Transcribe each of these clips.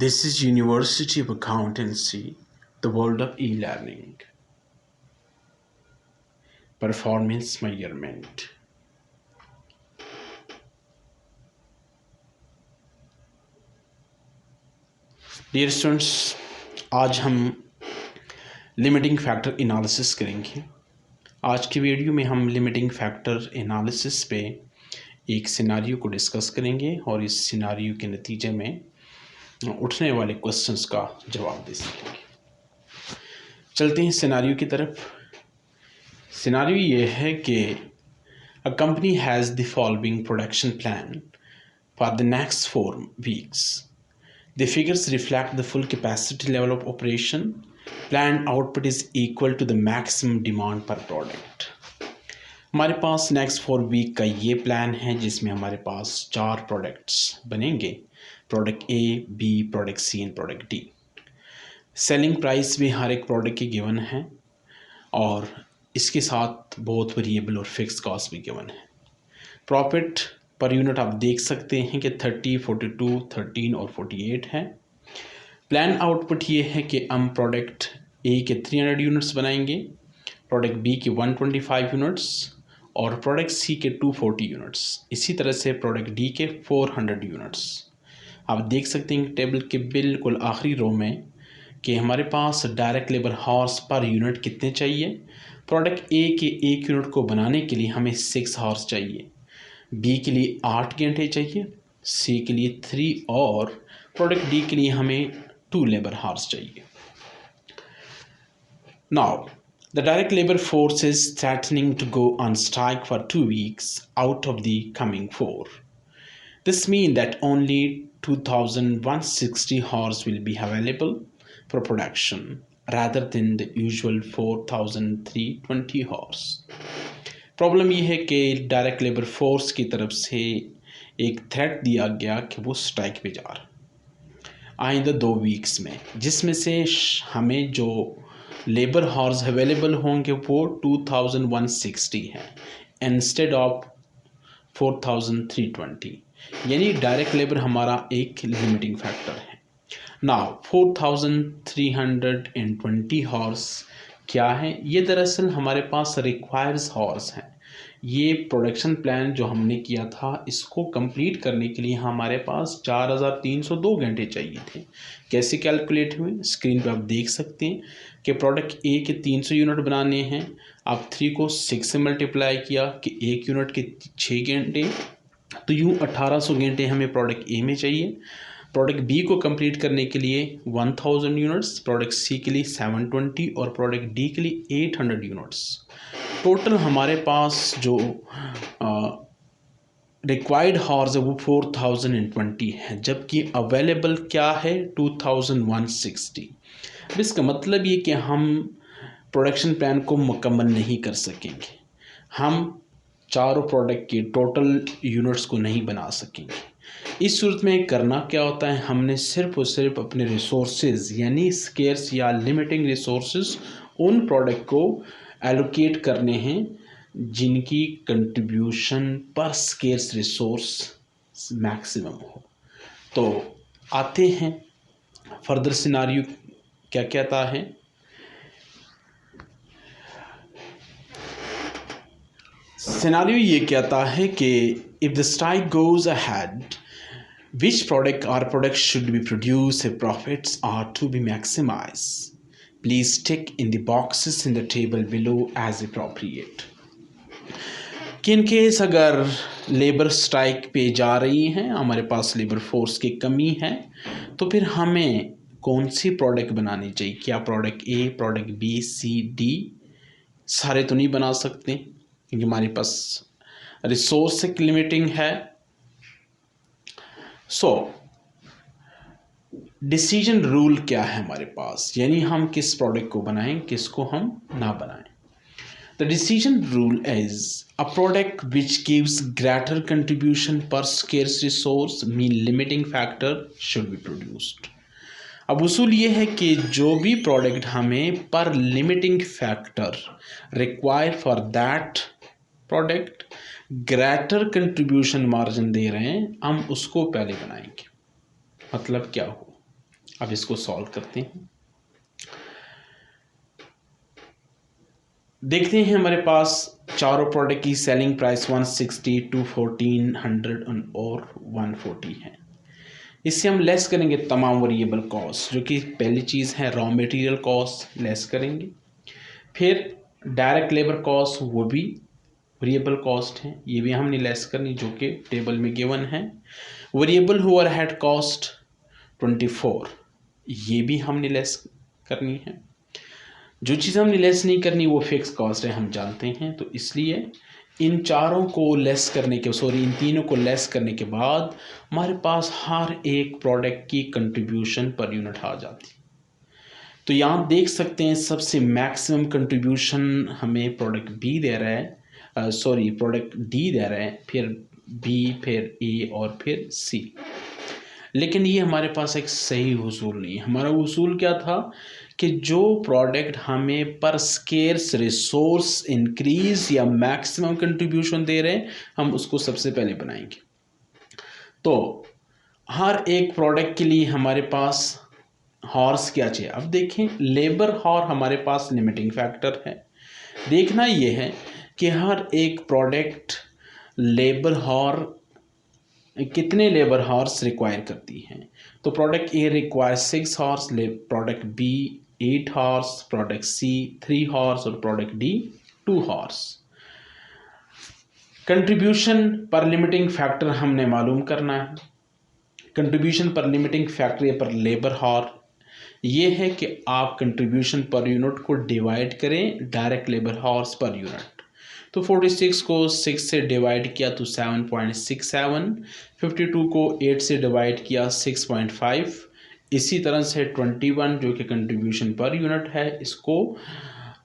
This is University of Accountancy, the world of e-learning. Performance measurement. Dear students, आज हम limiting factor analysis करेंगे। आज की video में हम लिमिटिंग फैक्टर एनालिसिस पे एक सिनारियो को डिस्कस करेंगे और इस सिनारियो के नतीजे में उठने वाले क्वेश्चंस का जवाब दे सकेंगे। चलते हैं सिनारियो की तरफ। सिनारियो ये है कि a company has the following production plan for the next 4 weeks. The figures reflect the full capacity level of operation. Planned output is equal to the maximum demand per product. हमारे पास next 4 week का ये plan है जिसमें हमारे पास 4 products बनेंगे, product A, B, product C and product D. Selling price भी हर एक प्रोडक्ट की गिवन है और इसके साथ बहुत वेरिएबल और फिक्स कॉस्ट भी गिवन है। प्रॉफिट पर यूनिट आप देख सकते हैं कि 30, 42, 13 और 48 है। प्लान आउटपुट ये है कि हम प्रोडक्ट ए के 300 यूनिट्स बनाएंगे, प्रोडक्ट बी के 125 यूनिट्स और प्रोडक्ट सी के 240 यूनिट्स। इसी तरह से प्रोडक्ट डी के 400 यूनिट्स। आप देख सकते हैं टेबल के बिल्कुल आखिरी रो में कि हमारे पास direct labour hours per unit कितने चाहिए। प्रोडक्ट ए के 1 यूनिट को बनाने के लिए हमें 6 हॉर्स चाहिए, बी के लिए 8 घंटे चाहिए, सी के लिए 3 और प्रोडक्ट डी के लिए हमें 2 लेबर हार्स चाहिए। Now the direct labour force is threatening to go on strike for 2 weeks out of the coming 4. This mean that only 2160 hours will be available for production rather than the usual 4320 hours. Problem ये है कि direct labour force की तरफ से एक threat दिया गया कि वो स्ट्राइक पे जा रहा आइंदा 2 weeks में, जिसमें से हमें जो लेबर हॉर्स अवेलेबल होंगे वो 2160 हैं इंस्टेड ऑफ 4320। यानी डायरेक्ट लेबर हमारा एक लिमिटिंग फैक्टर है। नाउ 4320 हॉर्स क्या है? ये दरअसल हमारे पास रिक्वायर्स हॉर्स हैं। ये प्रोडक्शन प्लान जो हमने किया था इसको कंप्लीट करने के लिए हमारे पास 4302 घंटे चाहिए थे। कैसे कैलकुलेट हुए? स्क्रीन पे आप देख सकते हैं कि प्रोडक्ट ए के 300 यूनिट बनाने हैं। आप 3 को 6 से मल्टीप्लाई किया कि 1 यूनिट के 6 घंटे, तो यूँ 1800 घंटे हमें प्रोडक्ट ए में चाहिए। प्रोडक्ट बी को कंप्लीट करने के लिए 1000 यूनिट्स, प्रोडक्ट सी के लिए 720 और प्रोडक्ट डी के लिए 800 यूनिट्स। टोटल हमारे पास जो रिक्वायर्ड हॉर्स है वो 4020 है, जबकि अवेलेबल क्या है 2160। अब इसका मतलब ये कि हम प्रोडक्शन प्लान को मुकम्मल नहीं कर सकेंगे, हम चारों प्रोडक्ट के टोटल यूनिट्स को नहीं बना सकेंगे। इस सूरत में करना क्या होता है, हमने सिर्फ और सिर्फ अपने रिसोर्सेज यानी स्केर्स या लिमिटिंग रिसोर्सेज उन प्रोडक्ट को एलोकेट करने हैं जिनकी कंट्रीब्यूशन पर स्केर्स रिसोर्स मैक्सिमम हो। तो आते हैं फर्दर सिनारियो क्या कहता है। सिनारियो ये कहता है कि if the strike goes ahead, which product or products should be produced if profits are to be maximized? Please tick in the boxes in the table below as appropriate. कि in case अगर labour strike पे जा रही हैं, हमारे पास labour force की कमी है, तो फिर हमें कौन सी प्रोडक्ट बनानी चाहिए? क्या product A, product B, C, D सारे तो नहीं बना सकते क्योंकि हमारे पास रिसोर्स की लिमिटिंग है। सो डिसीजन रूल क्या है हमारे पास, यानी हम किस प्रोडक्ट को बनाएं, किसको हम ना बनाएं। The decision rule is a product which gives greater contribution पर scarce resource mean limiting factor should be produced. अब उसूल ये है कि जो भी प्रोडक्ट हमें पर limiting factor require for that product greater contribution margin दे रहे हैं, हम उसको पहले बनाएंगे। मतलब क्या हो, अब इसको सॉल्व करते हैं। देखते हैं हमारे पास चारों प्रोडक्ट की सेलिंग प्राइस 160, 214, 100 और 140 है। इससे हम लेस करेंगे तमाम वेरिएबल कॉस्ट, जो कि पहली चीज़ है रॉ मटेरियल कॉस्ट लेस करेंगे, फिर डायरेक्ट लेबर कॉस्ट वो भी वेरिएबल कॉस्ट है, ये भी हमने लेस करनी जो कि टेबल में गिवन है। वेरिएबल ओवरहेड कॉस्ट 24, ये भी हमने लेस करनी है। जो चीज़ हमने लेस नहीं करनी वो फिक्स कॉस्ट है, हम जानते हैं। तो इसलिए इन चारों को लेस करने के इन तीनों को लेस करने के बाद हमारे पास हर एक प्रोडक्ट की कंट्रीब्यूशन पर यूनिट आ जाती। तो यहाँ देख सकते हैं सबसे मैक्सिमम कंट्रीब्यूशन हमें प्रोडक्ट बी दे रहा है, प्रोडक्ट डी दे रहा है, फिर बी, फिर ए और फिर सी। लेकिन ये हमारे पास एक सही उसूल नहीं है। हमारा उसूल क्या था कि जो प्रोडक्ट हमें पर स्केर्स रिसोर्स इंक्रीज या मैक्सिमम कंट्रीब्यूशन दे रहे हैं हम उसको सबसे पहले बनाएंगे। तो हर एक प्रोडक्ट के लिए हमारे पास हॉर्स क्या चाहिए। अब देखें लेबर हॉर हमारे पास लिमिटिंग फैक्टर है। देखना ये है कि हर एक प्रोडक्ट लेबर हॉर कितने लेबर हॉर्स रिक्वायर करती हैं। तो product A require 6 hours, product B 8 hours, product C 3 hours और प्रोडक्ट डी 2 हॉर्स। कंट्रीब्यूशन पर लिमिटिंग फैक्टर हमने मालूम करना है। कंट्रीब्यूशन पर लिमिटिंग फैक्टर या पर लेबर हॉर ये है कि आप कंट्रीब्यूशन पर यूनिट को डिवाइड करें direct labour hours per unit. तो 46 को 6 से डिवाइड किया तो 7.67, 52 को 8 से डिवाइड किया 6.5। इसी तरह से 21 जो कि कंट्रीब्यूशन पर यूनिट है, इसको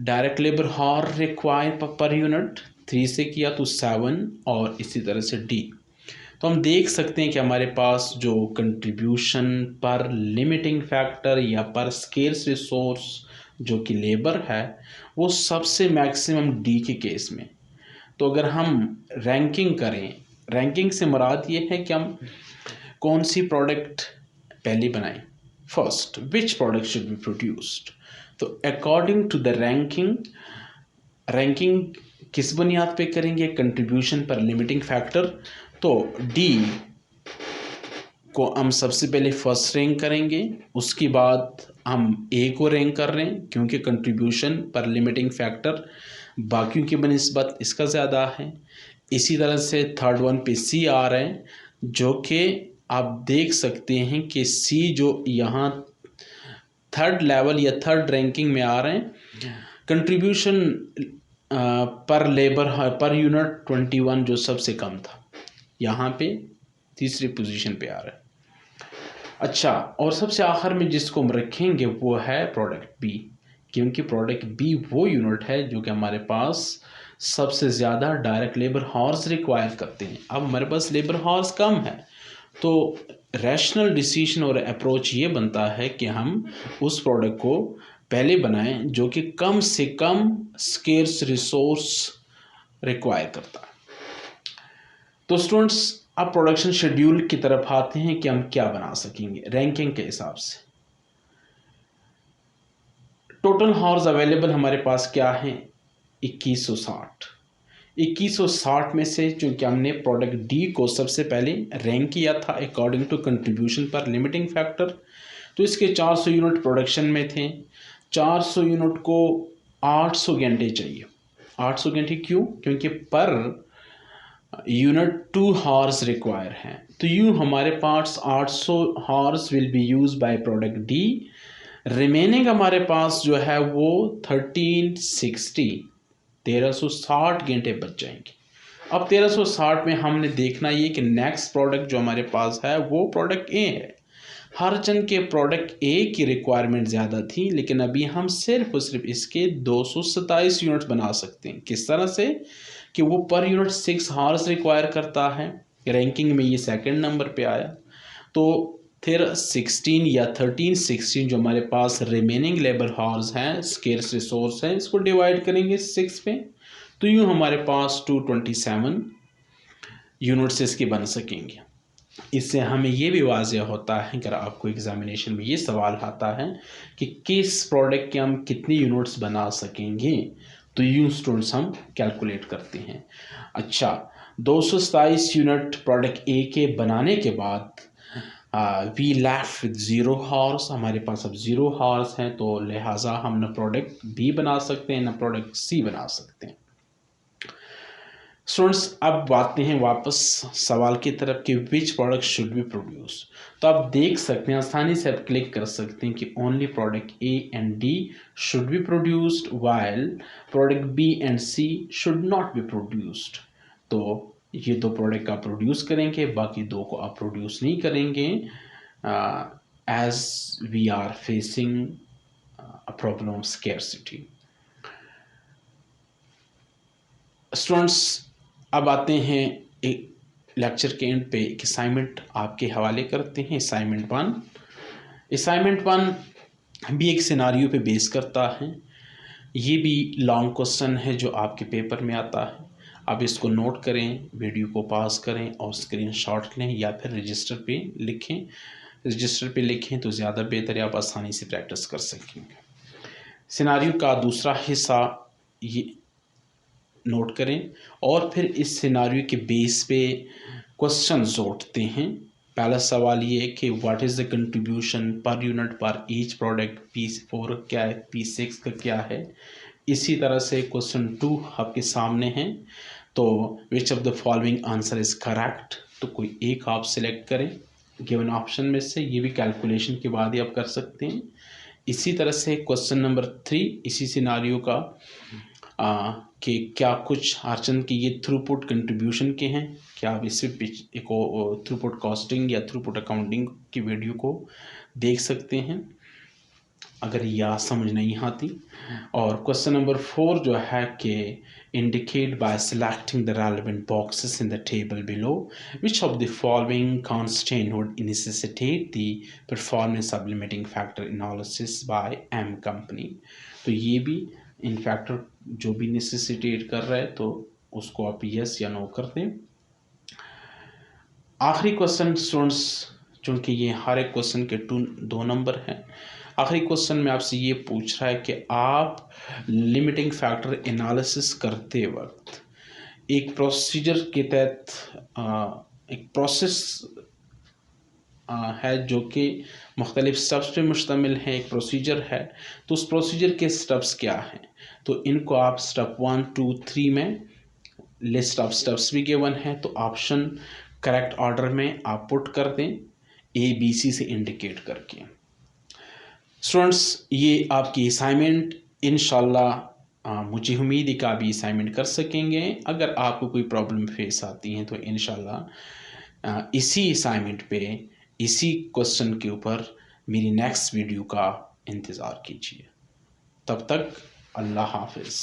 direct labour hour require per unit 3 से किया तो 7 और इसी तरह से डी। तो हम देख सकते हैं कि हमारे पास जो कंट्रीब्यूशन पर लिमिटिंग फैक्टर या पर स्केर्स रिसोर्स जो कि लेबर है वो सबसे मैक्सिमम डी के केस में। तो अगर हम रैंकिंग करें, रैंकिंग से मुराद ये है कि हम कौन सी प्रोडक्ट पहले बनाएं। First, which product should be produced. तो according to the ranking, ranking किस बुनियाद पे करेंगे, कंट्रीब्यूशन पर लिमिटिंग फैक्टर। तो डी को हम सबसे पहले फर्स्ट रैंक करेंगे, उसके बाद हम ए को रैंक कर रहे हैं क्योंकि कंट्रीब्यूशन पर लिमिटिंग फैक्टर बाकियों की बनिस्बत इसका ज़्यादा है। इसी तरह से थर्ड वन पे सी आ रहे हैं जो कि आप देख सकते हैं कि सी जो यहाँ थर्ड लेवल या थर्ड रैंकिंग में आ रहे हैं। कंट्रीब्यूशन पर लेबर पर यूनिट 21 जो सबसे कम था, यहाँ पे तीसरी पोजीशन पे आ रहा है। अच्छा, और सबसे आखिर में जिसको हम रखेंगे वो है प्रोडक्ट बी, क्योंकि प्रोडक्ट बी वो यूनिट है जो कि हमारे पास सबसे ज़्यादा डायरेक्ट लेबर हॉर्स रिक्वायर करते हैं। अब हमारे पास लेबर हॉर्स कम है तो रैशनल डिसीजन और अप्रोच ये बनता है कि हम उस प्रोडक्ट को पहले बनाएं जो कि कम से कम स्केर्स रिसोर्स रिक्वायर करता है। तो स्टूडेंट्स अब प्रोडक्शन शेड्यूल की तरफ आते हैं कि हम क्या बना सकेंगे रैंकिंग के हिसाब से। टोटल हॉर्स अवेलेबल हमारे पास क्या है, 2160। 2160 में से चूंकि हमने प्रोडक्ट डी को सबसे पहले रैंक किया था अकॉर्डिंग टू कंट्रीब्यूशन पर लिमिटिंग फैक्टर, तो इसके 400 यूनिट प्रोडक्शन में थे। 400 यूनिट को 800 घंटे चाहिए। 800 घंटे क्यों, क्योंकि पर यूनिट 2 हॉर्स रिक्वायर है। तो यूँ हमारे पास 800 horse will B use by product D. Remaining हमारे पास जो है वो 1360 घंटे बच जाएंगे। अब 1360 में हमने देखना ये कि नेक्स्ट प्रोडक्ट जो हमारे पास है वो प्रोडक्ट ए है। हर जन के प्रोडक्ट ए की रिक्वायरमेंट ज़्यादा थी, लेकिन अभी हम सिर्फ और सिर्फ इसके 227 यूनिट बना सकते हैं। किस तरह से कि वो पर यूनिट 6 हॉर्स रिक्वायर करता है, रैंकिंग में ये सेकंड नंबर पे आया। तो फिर 16 या 1316 जो हमारे पास रिमेनिंग लेबर हॉर्स हैं, स्केर्स रिसोर्स हैं, इसको डिवाइड करेंगे 6 पे, तो यूँ हमारे पास 227 यूनिट्स इसके बन सकेंगे। इससे हमें ये भी वाज़ेह होता है, अगर आपको एग्ज़ामिनेशन में ये सवाल आता है कि किस प्रोडक्ट के हम कितनी यूनिट्स बना सकेंगे, तो यूँ स्टूडेंट्स हम कैलकुलेट करते हैं। अच्छा, 227 यूनिट प्रोडक्ट ए के बनाने के बाद वी लेफ्ट विद 0 हॉर्स, हमारे पास अब 0 हॉर्स हैं, तो लिहाजा हम न प्रोडक्ट बी बना सकते हैं न प्रोडक्ट सी बना सकते हैं। स्टूडेंट्स, अब आते हैं वापस सवाल की तरफ कि विच प्रोडक्ट शुड बी प्रोड्यूस। तो आप देख सकते हैं, आसानी से आप क्लिक कर सकते हैं कि only product A and D should be produced while product B and C should not be produced. तो ये दो प्रोडक्ट आप प्रोड्यूस करेंगे, बाकी दो को आप प्रोड्यूस नहीं करेंगे, as we are facing a problem of scarcity. Students, अब आते हैं एक लेक्चर के एंड पे एक असाइनमेंट आपके हवाले करते हैं। असाइनमेंट वन भी एक सिनारियो पे बेस करता है। ये भी लॉन्ग क्वेश्चन है जो आपके पेपर में आता है। आप इसको नोट करें, वीडियो को पॉज करें और स्क्रीनशॉट लें या फिर रजिस्टर पे लिखें। रजिस्टर पे लिखें तो ज़्यादा बेहतर है, आप आसानी से प्रैक्टिस कर सकेंगे। सिनारियो का दूसरा हिस्सा ये नोट करें और फिर इस सिनारियो के बेस पे क्वेश्चन जोड़ते हैं। पहला सवाल ये है कि what is the contribution per unit पर ईच प्रोडक्ट, P4 क्या है, P6 का क्या है। इसी तरह से क्वेश्चन 2 आपके सामने है, तो विच of the following answer is correct, तो कोई एक आप सिलेक्ट करें गिवन ऑप्शन में से। ये भी कैलकुलेशन के बाद ही आप कर सकते हैं। इसी तरह से क्वेश्चन नंबर 3 इसी सिनारियो का कि क्या कुछ अर्चन के ये थ्रूपुट कंट्रीब्यूशन के हैं, क्या आप इससे एक थ्रूपुट कॉस्टिंग या थ्रूपुट अकाउंटिंग की वीडियो को देख सकते हैं अगर या समझ नहीं आती। और क्वेश्चन नंबर 4 जो है कि indicate by selecting the relevant boxes in the table below which of the following constant would necessitate the performance of limiting factor analysis by M company. तो ये भी इन फैक्टर जो भी नेसेसिटेट कर रहा है तो उसको आप यस या नो कर दें। आखिरी क्वेश्चन स्टूडेंट्स, चूँकि ये हर एक क्वेश्चन के 2 नंबर हैं, आखिरी क्वेश्चन में आपसे ये पूछ रहा है कि आप लिमिटिंग फैक्टर एनालिसिस करते वक्त एक प्रोसीजर के तहत एक प्रोसेस है जो कि मुख्तलिफ स्टेप्स पे मुश्तमिल है, एक प्रोसीजर है। तो उस प्रोसीजर के स्टेप्स क्या हैं, तो इनको आप स्टेप 1, 2, 3 में लिस्ट ऑफ स्टेप्स भी गिवन है, तो ऑप्शन करेक्ट ऑर्डर में आप पुट कर दें ABC से इंडिकेट करके। स्टूडेंट्स, ये आपकी असाइनमेंट इंशाल्लाह मुझे उम्मीद है कि आप ये असाइनमेंट कर सकेंगे। अगर आपको कोई प्रॉब्लम फेस आती है तो इंशाल्लाह इसी असाइनमेंट पे इसी क्वेश्चन के ऊपर मेरी नेक्स्ट वीडियो का इंतज़ार कीजिए। तब तक अल्लाह हाफिज़।